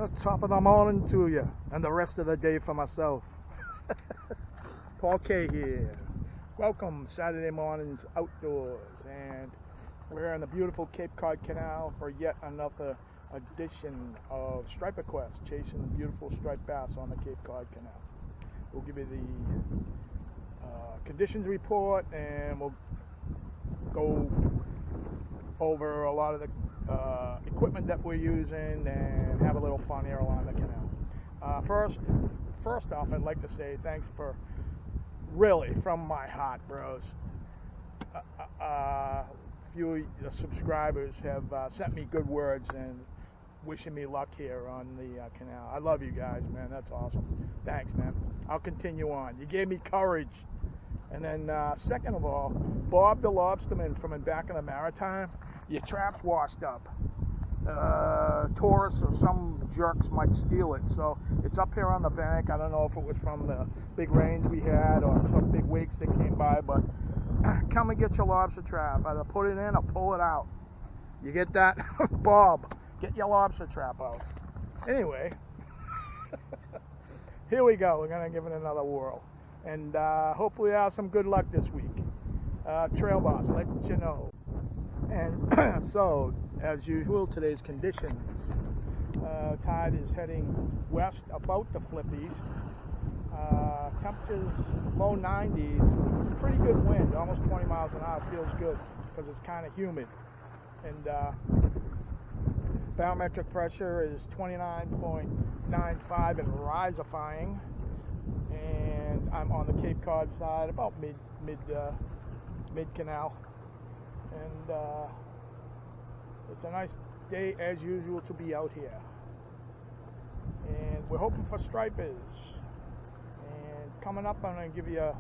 Top of the morning to you, and the rest of the day for myself. Paul K here. Welcome Saturday mornings outdoors, and we're in the beautiful Cod Canal for yet another edition of Striperquest, chasing the beautiful striped bass on the Cod Canal. We'll give you the conditions report, and we'll go over a lot of the equipment that we're using and have a little fun here along the canal. First off, I'd like to say thanks for, really from my heart, bros. A few of the subscribers have sent me good words and wishing me luck here on the canal. I love you guys, man. That's awesome. Thanks, man. I'll continue on. You gave me courage. And then second of all, Bob the Lobsterman from back in the Maritime, your trap's washed up. Tourists or some jerks might steal it, so it's up here on the bank. I don't know if it was from the big rains we had or some big wakes that came by, but come and get your lobster trap. Either put it in or pull it out. You get that? Bob, get your lobster trap out. Anyway, here we go. We're going to give it another whirl, and hopefully we have some good luck this week. Trail Boss, let you know. And so, as usual, today's conditions. Tide is heading west about the flippies. Temperatures low 90s. Pretty good wind, almost 20 miles an hour. Feels good because it's kind of humid. And barometric pressure is 29.95 and risifying. And I'm on the Cape Cod side, about mid canal. And it's a nice day as usual to be out here, and we're hoping for stripers. And coming up, I'm going to give you a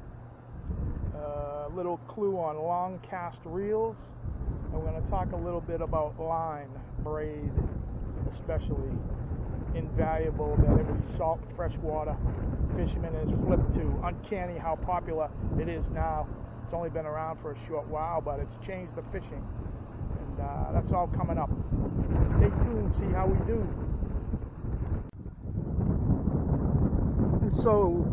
little clue on long cast reels, and we're going to talk a little bit about line, braid, especially invaluable that every salt and freshwater fisherman is flipped to. Uncanny how popular it is now. It's only been around for a short while, but it's changed the fishing, and that's all coming up. Stay tuned, see how we do. And so,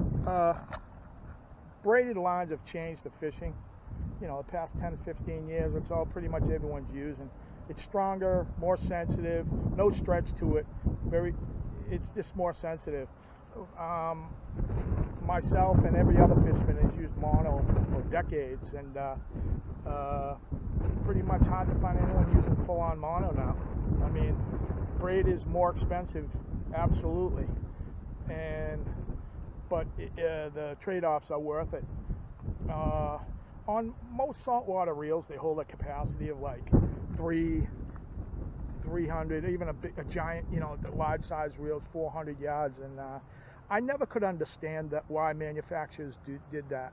braided lines have changed the fishing. You know, the past 10 to 15 years, it's all pretty much everyone's using. It's stronger, more sensitive, no stretch to it. It's just more sensitive. Myself and every other fisherman has used mono for decades, and pretty much hard to find anyone using full-on mono now. I mean, braid is more expensive, absolutely, but the trade-offs are worth it. On most saltwater reels, they hold a capacity of like 300, even a giant, you know, the large size reels, 400 yards, and I never could understand why manufacturers did that.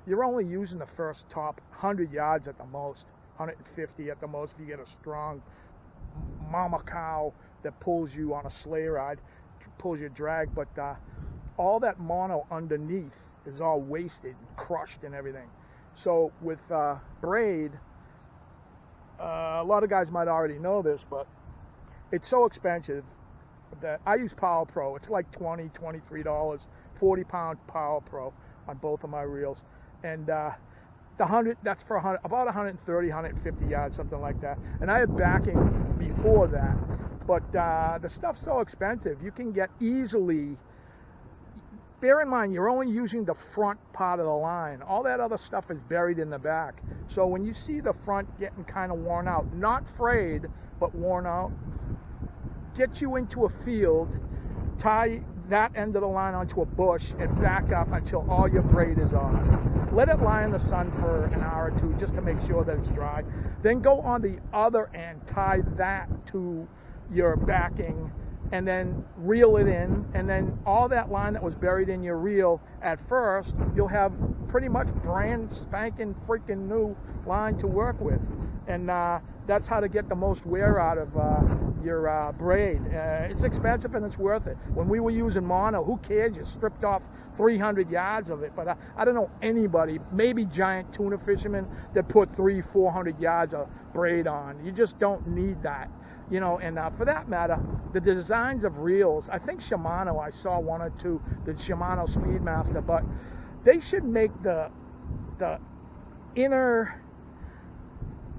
You're only using the first top 100 yards at the most, 150 at the most if you get a strong mama cow that pulls you on a sleigh ride, pulls your drag, but all that mono underneath is all wasted and crushed and everything. So with braid, a lot of guys might already know this, but it's so expensive that I use Power Pro. It's like $20, $23, 40-pound Power Pro on both of my reels, and the 100, that's for about 130, 150 yards, something like that. And I had backing before that, but the stuff's so expensive. You can get easily. Bear in mind, you're only using the front part of the line. All that other stuff is buried in the back. So when you see the front getting kind of worn out, not frayed, but worn out, get you into a field, tie that end of the line onto a bush, and back up until all your braid is on. Let it lie in the sun for an hour or two just to make sure that it's dry. Then go on the other end, tie that to your backing, and then reel it in, and then all that line that was buried in your reel at first, you'll have pretty much brand spanking freaking new line to work with. And that's how to get the most wear out of your braid. It's expensive and it's worth it. When we were using mono, who cares? You stripped off 300 yards of it, but I don't know anybody, maybe giant tuna fishermen, that put 300-400 yards of braid on. You just don't need that. you know. And for that matter, the designs of reels, I think Shimano, I saw one or two, the Shimano Speedmaster, but they should make the inner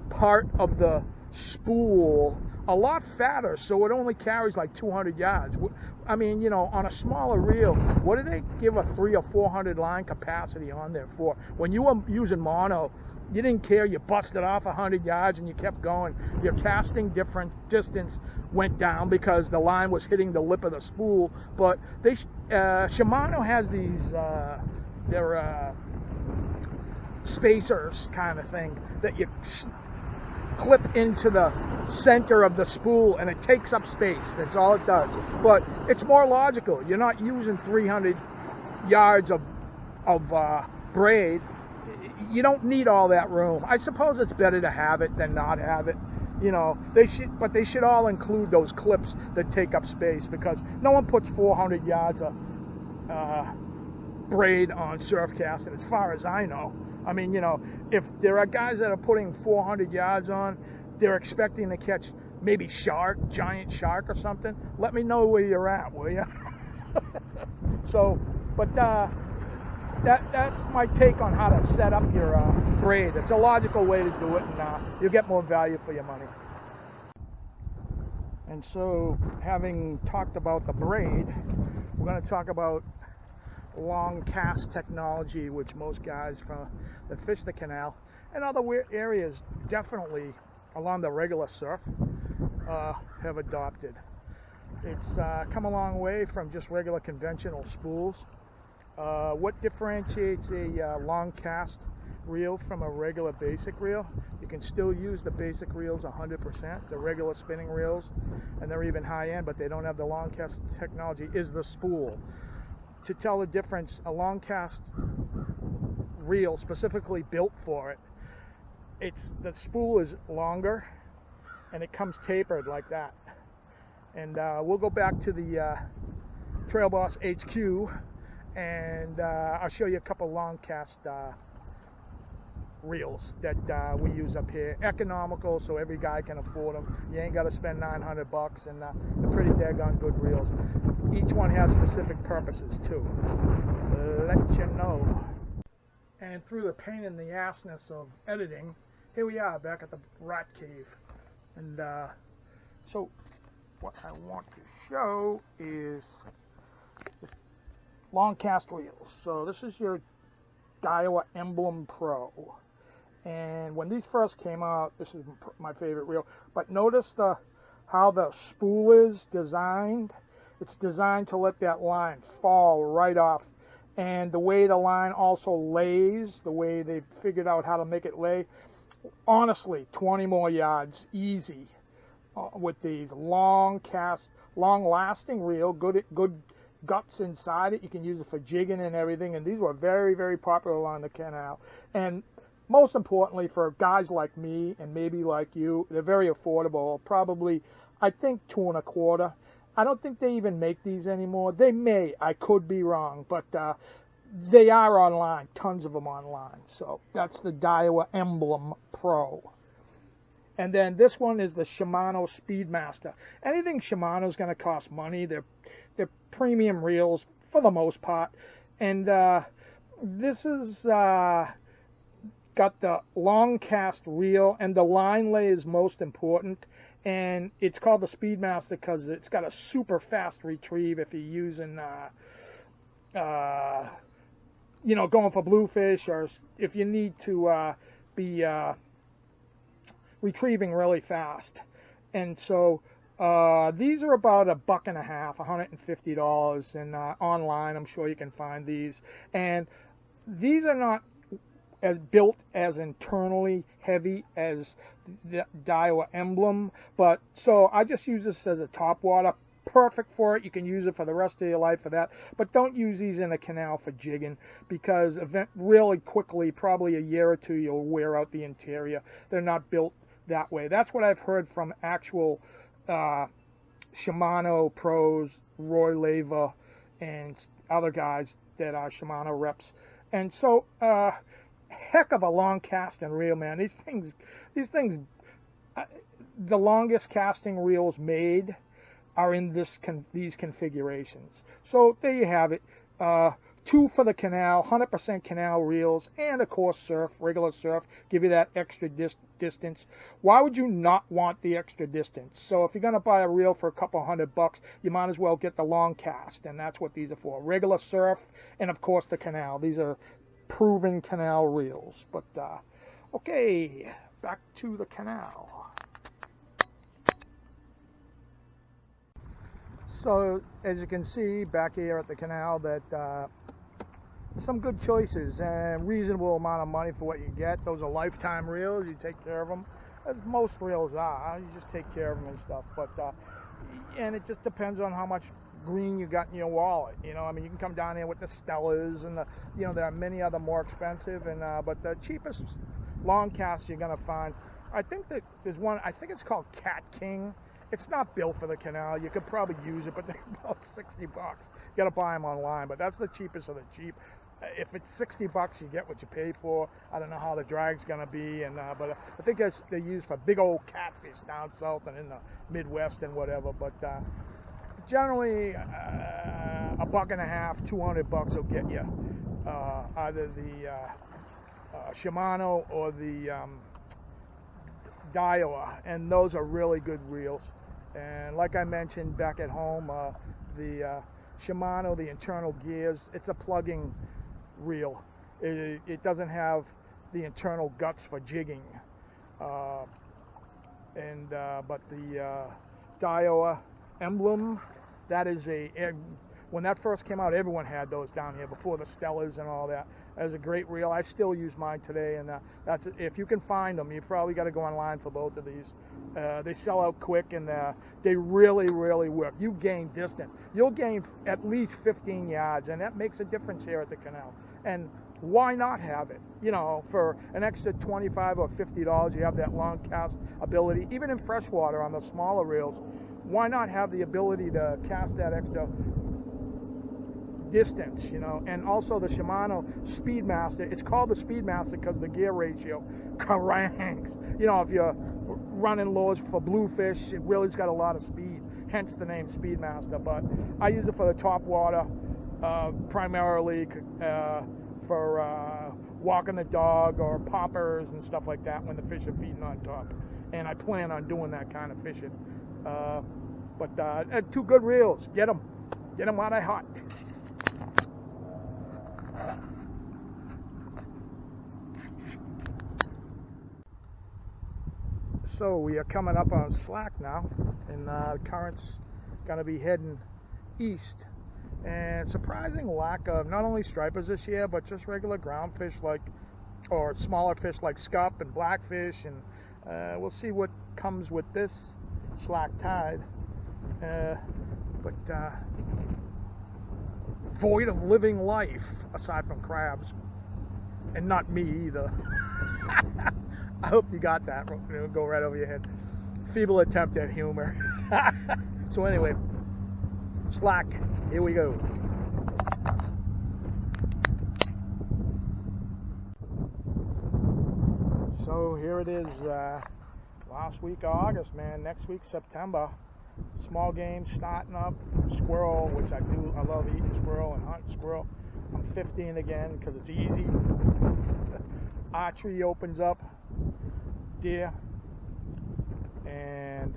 part of the spool a lot fatter, so it only carries like 200 yards. I mean, you know, on a smaller reel, what do they give a 300 or 400 line capacity on there for? When you were using mono, you didn't care. You busted off 100 yards and you kept going. Your casting distance went down because the line was hitting the lip of the spool. But they Shimano has these their spacers kind of thing that you clip into the center of the spool, and it takes up space. That's all it does. But it's more logical. You're not using 300 yards of braid. You don't need all that room. I suppose it's better to have it than not have it. You know, they should all include those clips that take up space, because no one puts 400 yards of braid on surf casting, as far as I know. I mean, you know, if there are guys that are putting 400 yards on, they're expecting to catch maybe giant shark or something. Let me know where you're at, will you? So, but that's my take on how to set up your braid. It's a logical way to do it, and you'll get more value for your money. And so, having talked about the braid, we're going to talk about long cast technology, which most guys that fish the canal and other areas, definitely along the regular surf, have adopted. It's come a long way from just regular conventional spools. What differentiates a long cast reel from a regular basic reel? You can still use the basic reels 100%, the regular spinning reels, and they're even high end, but they don't have the long cast technology, is the spool. To tell the difference, a long cast reel specifically built for it, the spool is longer and it comes tapered like that. And we'll go back to the Trail Boss HQ, and I'll show you a couple long cast reels that we use up here. Economical, so every guy can afford them. You ain't got to spend $900, and they're pretty daggone good reels. Each one has specific purposes too. Let you know. And through the pain in the assness of editing, here we are back at the rat cave. And so what I want to show is long cast reels. So this is your Daiwa Emblem Pro. And when these first came out, this is my favorite reel. But notice how the spool is designed. It's designed to let that line fall right off. And the way the line also lays, the way they figured out how to make it lay, honestly, 20 more yards, easy, with these long cast, long lasting reel, good guts inside it. You can use it for jigging and everything. And these were very, very popular along the canal. And most importantly, for guys like me and maybe like you, they're very affordable. Probably, I think, $2 1/4. I don't think they even make these anymore. They may. I could be wrong, but they are online. Tons of them online. So that's the Daiwa Emblem Pro. And then this one is the Shimano Speedmaster. Anything Shimano is going to cost money. They're premium reels for the most part. And this is got the long cast reel, and the line lay is most important. And it's called the Speedmaster because it's got a super fast retrieve if you're using, going for bluefish, or if you need to be retrieving really fast. And so these are about $1.50, $150, and online I'm sure you can find these. And these are not as built as internally heavy as the Daiwa Emblem, but so I just use this as a top water. Perfect for it. You can use it for the rest of your life for that, but don't use these in a canal for jigging, because really quickly, probably a year or two, you'll wear out the interior. They're not built that way. That's what I've heard from actual Shimano pros, Roy Leva, and other guys that are Shimano reps. And so heck of a long cast and reel, man. These things the longest casting reels made are in these configurations. So there you have it. 2 for the canal, 100% canal reels, and of course surf, regular surf, give you that extra distance. Why would you not want the extra distance? So if you're going to buy a reel for a couple $100, you might as well get the long cast, and that's what these are for. Regular surf, and of course the canal. These are proven canal reels. But okay, back to the canal. So as you can see back here at the canal, that some good choices and reasonable amount of money for what you get. Those are lifetime reels. You take care of them, as most reels are. You just take care of them and stuff. But and it just depends on how much green you got in your wallet. You know, I mean, you can come down here with the Stellas and the, you know, there are many other more expensive. And but the cheapest long cast you're gonna find, I think that there's one. I think it's called Cat King. It's not built for the canal. You could probably use it, but they're about $60. You gotta buy them online. But that's the cheapest of the cheap. If it's $60, you get what you pay for. I don't know how the drag's gonna be, and but I think they're used for big old catfish down south and in the Midwest and whatever. But generally, $1.50, $200 will get you either the Shimano or the Daiwa, and those are really good reels. And like I mentioned back at home, the Shimano, the internal gears, it's a plugging reel. It doesn't have the internal guts for jigging. But the Daiwa Emblem, that is when that first came out, everyone had those down here before the Stellas and all that. That was a great reel. I still use mine today, and that's, if you can find them, you probably got to go online for both of these. They sell out quick, and they really, really work. You gain distance. You'll gain at least 15 yards, and that makes a difference here at the canal. And why not have it? You know, for an extra $25 or $50, you have that long cast ability. Even in freshwater on the smaller reels, why not have the ability to cast that extra distance, you know? And also the Shimano Speedmaster, it's called the Speedmaster because the gear ratio cranks. You know, if you're running lures for bluefish, it really's got a lot of speed, hence the name Speedmaster. But I use it for the top water, primarily for walking the dog or poppers and stuff like that when the fish are feeding on top. And I plan on doing that kind of fishing. But 2 good reels. Get them while they're hot. So we are coming up on slack now, and the current's going to be heading east. And surprising lack of not only stripers this year, but just regular ground fish or smaller fish like scup and blackfish. And we'll see what comes with this slack tide. But void of living life, aside from crabs. And not me either. I hope you got that. It'll go right over your head. Feeble attempt at humor. So anyway, slack. Here we go. So here it is. Last week of August, man. Next week, September. Small game starting up. Squirrel, which I do. I love eating squirrel and hunting squirrel. I'm 15 again because it's easy. Archery opens up. Deer and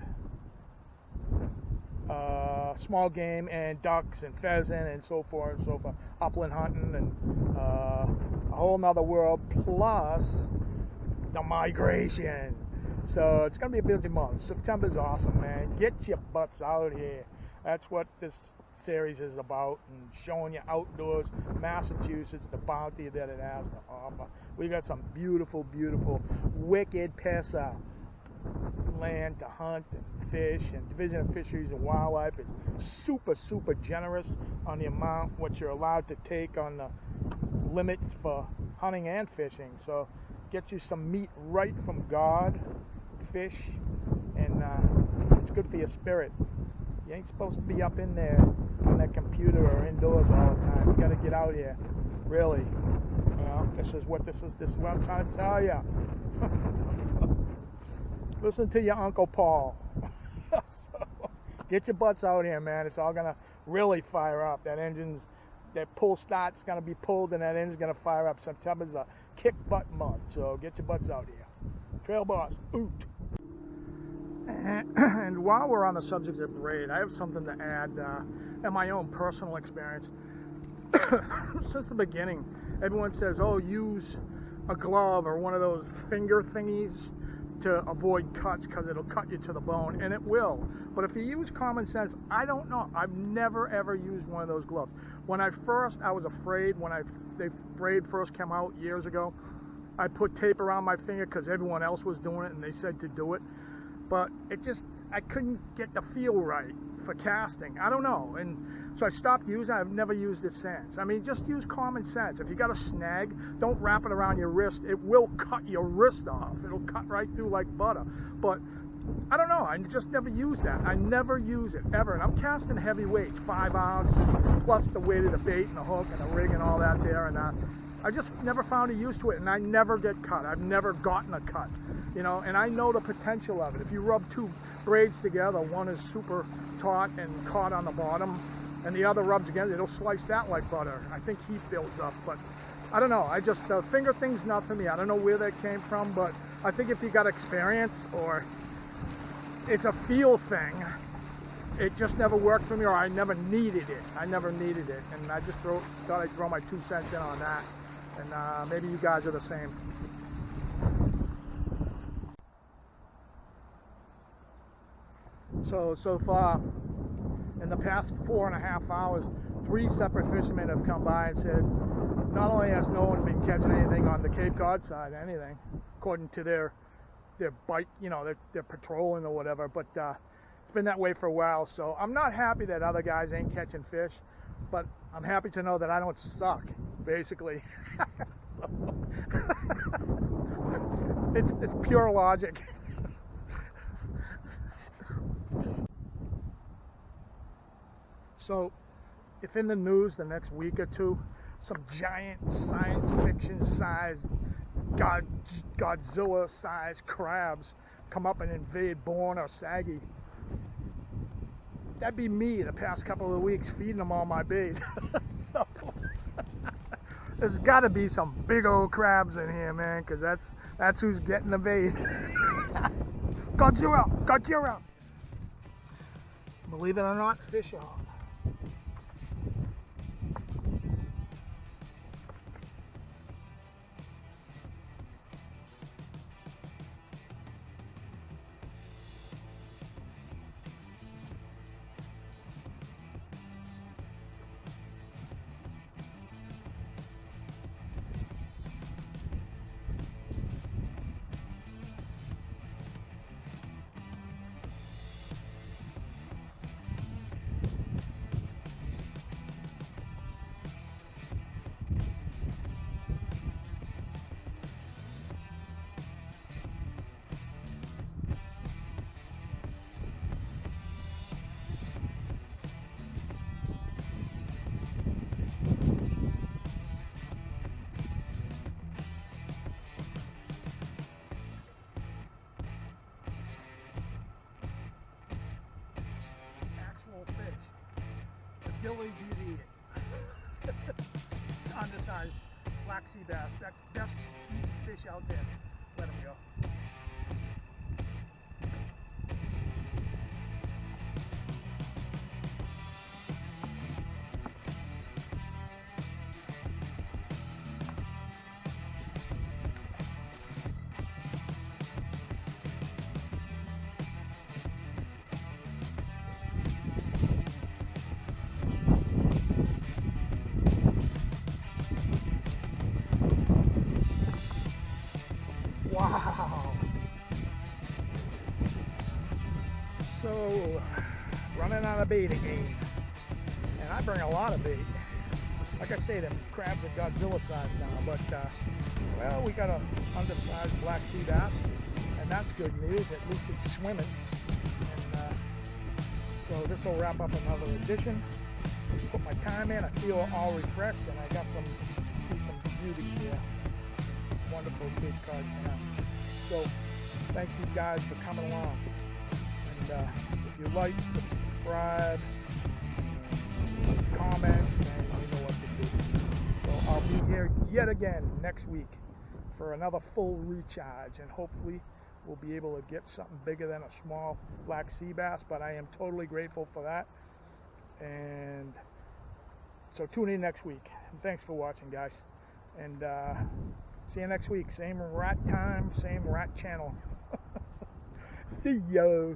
small game and ducks and pheasant and so forth and so forth. Upland hunting and a whole nother world, plus the migration. So it's gonna be a busy month. September's awesome, man. Get your butts out here. That's what this series is about, and showing you outdoors, Massachusetts, the bounty that it has to offer. We got some beautiful, beautiful, wicked piece of land to hunt and fish, and Division of Fisheries and Wildlife is super, super generous on the amount what you're allowed to take on the limits for hunting and fishing. So get you some meat right from God, fish, and it's good for your spirit. You ain't supposed to be up in there on that computer or indoors all the time. You got to get out here, really. You know, this is what I'm trying to tell you. Listen to your Uncle Paul. So, get your butts out here, man. It's all gonna really fire up. That pull start's gonna be pulled, and that engine's gonna fire up. September's a kick butt month, so get your butts out here. Trail boss, oot. And while we're on the subject of braid, I have something to add in my own personal experience. Since the beginning, everyone says, oh, use a glove or one of those finger thingies to avoid cuts because it'll cut you to the bone, and it will. But if you use common sense, I don't know. I've never ever used one of those gloves. When I was afraid when Braid first came out years ago. I put tape around my finger because everyone else was doing it and they said to do it. But I couldn't get the feel right for casting. I don't know. And so I stopped using it. I've never used it since. I mean, just use common sense. If you got a snag, don't wrap it around your wrist. It will cut your wrist off. It'll cut right through like butter. But I don't know. I just never use that. I never use it ever. And I'm casting heavy weights, 5 ounce, plus the weight of the bait and the hook and the rig and all that there. And I just never found a use to it, and I never get cut. I've never gotten a cut, you know, and I know the potential of it. If you rub 2 braids together, one is super taut and caught on the bottom, and the other rubs again, it'll slice that like butter. I think heat builds up, but I don't know. The finger thing's not for me. I don't know where that came from, but I think if you got experience or it's a feel thing, it just never worked for me, or I never needed it. And I just thought I'd throw my 2 cents in on that. And maybe you guys are the same. So far, in the past 4.5 hours, 3 separate fishermen have come by and said, not only has no one been catching anything on the Cape Cod side, according to their bite, you know, they're patrolling or whatever, but it's been that way for a while. So I'm not happy that other guys ain't catching fish, but I'm happy to know that I don't suck, basically. It's pure logic. So if in the news the next week or two, some giant science fiction sized Godzilla sized crabs come up and invade Bourne or Saggy, that'd be me the past couple of weeks feeding them all my bait. So there's got to be some big old crabs in here, man, because that's who's getting the bait. Godzilla! Believe it or not, fish on. Village you'd eat it. Undersized black sea bass, that best eating fish out there. Let them go. Wow. So, running out of bait again. And I bring a lot of bait. Like I say, them crabs are Godzilla size now, but, well, we got a undersized black sea bass, and that's good news. At least it's swimming. And so this will wrap up another edition. Put my time in. I feel all refreshed, and I got see some beauty here. Wonderful Cod Canal. So thank you guys for coming along. And if you like, subscribe, comment, and you know what to do. So I'll be here yet again next week for another full recharge, and hopefully we'll be able to get something bigger than a small black sea bass, but I am totally grateful for that. And so tune in next week. And thanks for watching, guys. And see you next week. Same rat time, same rat channel. See ya.